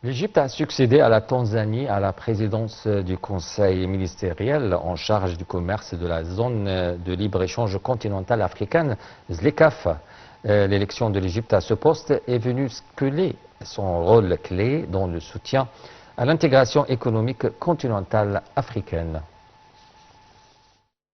L'Égypte a succédé à la Tanzanie à la présidence du Conseil ministériel en charge du commerce de la zone de libre-échange continentale africaine, ZLECAf. L'élection de l'Égypte à ce poste est venue sceller son rôle clé dans le soutien à l'intégration économique continentale africaine.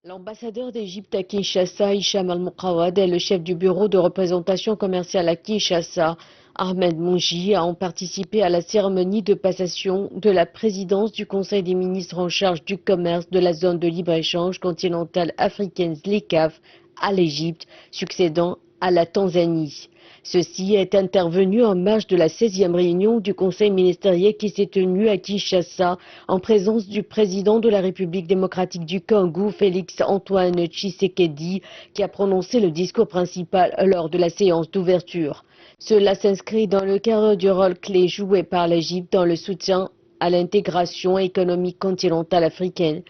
L'ambassadeur d'Égypte à Kinshasa, Hicham Al-Muqawad, et le chef du bureau de représentation commerciale à Kinshasa, Ahmed Mounji, ont participé à la cérémonie de passation de la présidence du Conseil des ministres en charge du commerce de la zone de libre-échange continentale africaine ZLECAf à l'Égypte, succédant à la Tanzanie. Ceci est intervenu en marge de la 16e réunion du Conseil ministériel qui s'est tenue à Kinshasa en présence du président de la République démocratique du Congo, Félix-Antoine Tshisekedi, qui a prononcé le discours principal lors de la séance d'ouverture. Cela s'inscrit dans le cadre du rôle clé joué par l'Égypte dans le soutien à l'intégration économique continentale africaine.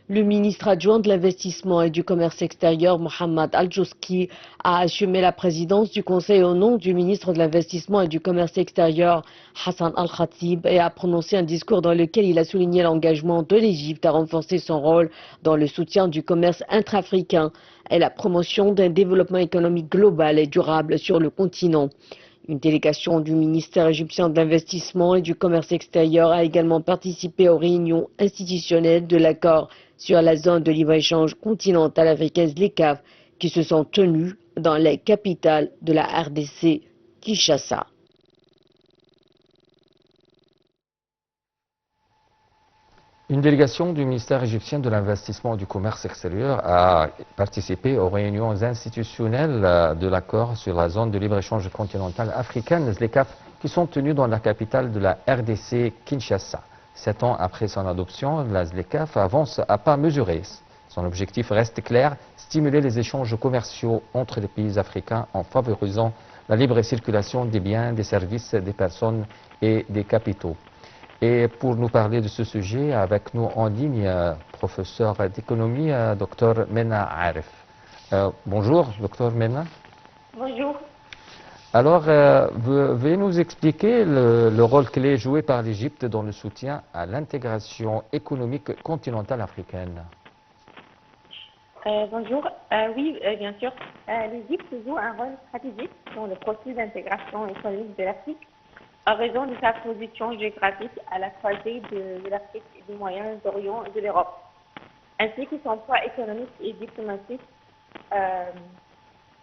Le ministre adjoint de l'investissement et du commerce extérieur, Mohamed Al-Jouski, a assumé la présidence du Conseil au nom du ministre de l'investissement et du commerce extérieur, Hassan Al-Khatib, et a prononcé un discours dans lequel il a souligné l'engagement de l'Égypte à renforcer son rôle dans le soutien du commerce intra-africain et la promotion d'un développement économique global et durable sur le continent. Une délégation du ministère égyptien de l'investissement et du commerce extérieur a également participé aux réunions institutionnelles de l'accord sur la zone de libre-échange continentale africaine ZLECAf qui se sont tenues dans les capitales de la RDC, Kinshasa. Une délégation du ministère égyptien de l'investissement et du commerce extérieur a participé aux réunions institutionnelles de l'accord sur la zone de libre-échange continentale africaine, ZLECAf, qui sont tenues dans la capitale de la RDC, Kinshasa. 7 ans après son adoption, la ZLECAf avance à pas mesurés. Son objectif reste clair, stimuler les échanges commerciaux entre les pays africains en favorisant la libre circulation des biens, des services, des personnes et des capitaux. Et pour nous parler de ce sujet, avec nous en ligne, professeur d'économie, Dr Mena Arif. Bonjour, Dr Mena. Bonjour. Alors, veuillez nous expliquer le rôle clé joué par l'Égypte dans le soutien à l'intégration économique continentale africaine. Bonjour. Oui, bien sûr. L'Égypte joue un rôle stratégique dans le processus d'intégration économique de l'Afrique en raison de sa position géographique à la croisée de l'Afrique et du Moyen-Orient et de l'Europe, ainsi que son poids économique et diplomatique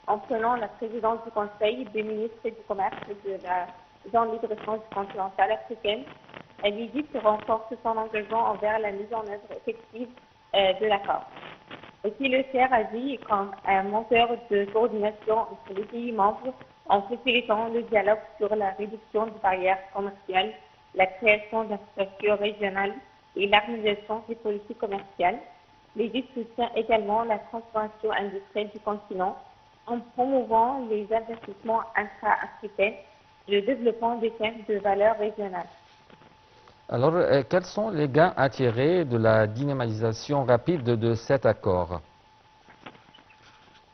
en prenant la présidence du Conseil des ministres du commerce de la zone libre-échange continentale africaine. L'Égypte renforce son engagement envers la mise en œuvre effective de l'accord. Aussi, le CER agit comme un moteur de coordination entre les pays membres en facilitant le dialogue sur la réduction des barrières commerciales, la création d'infrastructures régionales et l'harmonisation des politiques commerciales. L'Égypte soutient également la transformation industrielle du continent en promouvant les investissements intra-africains et le développement des chaînes de valeur régionales. Alors, quels sont les gains à tirer de la dynamisation rapide de cet accord?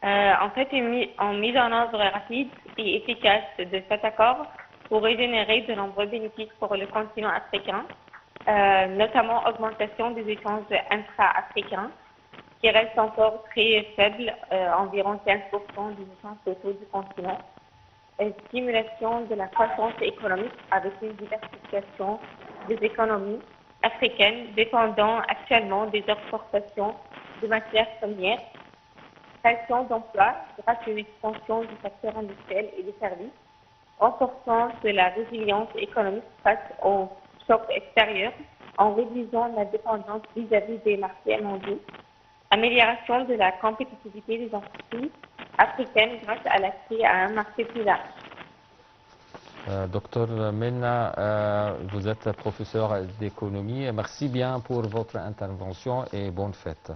En fait, une mise en œuvre rapide et efficace de cet accord pourrait générer de nombreux bénéfices pour le continent africain, notamment augmentation des échanges intra-africains, qui restent encore très faibles, environ 15% des échanges totaux du continent, stimulation de la croissance économique avec une diversification des économies africaines dépendant actuellement des exportations de matières premières, création d'emplois grâce à l'expansion du secteur industriel et des services, renforçant de la résilience économique face aux chocs extérieurs en réduisant la dépendance vis-à-vis des marchés mondiaux, amélioration de la compétitivité des entreprises africaines grâce à l'accès à un marché plus large. Docteur Mena, vous êtes professeur d'économie. Merci bien pour votre intervention et bonne fête.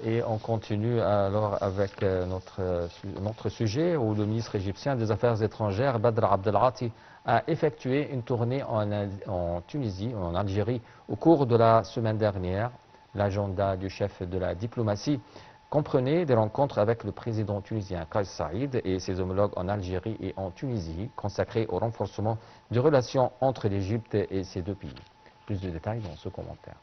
Et on continue alors avec notre sujet où le ministre égyptien des Affaires étrangères, Badr Abdelghati, a effectué une tournée en Tunisie, en Algérie, au cours de la semaine dernière. L'agenda du chef de la diplomatie comprenait des rencontres avec le président tunisien Kais Saïd et ses homologues en Algérie et en Tunisie, consacrées au renforcement des relations entre l'Égypte et ces deux pays. Plus de détails dans ce commentaire.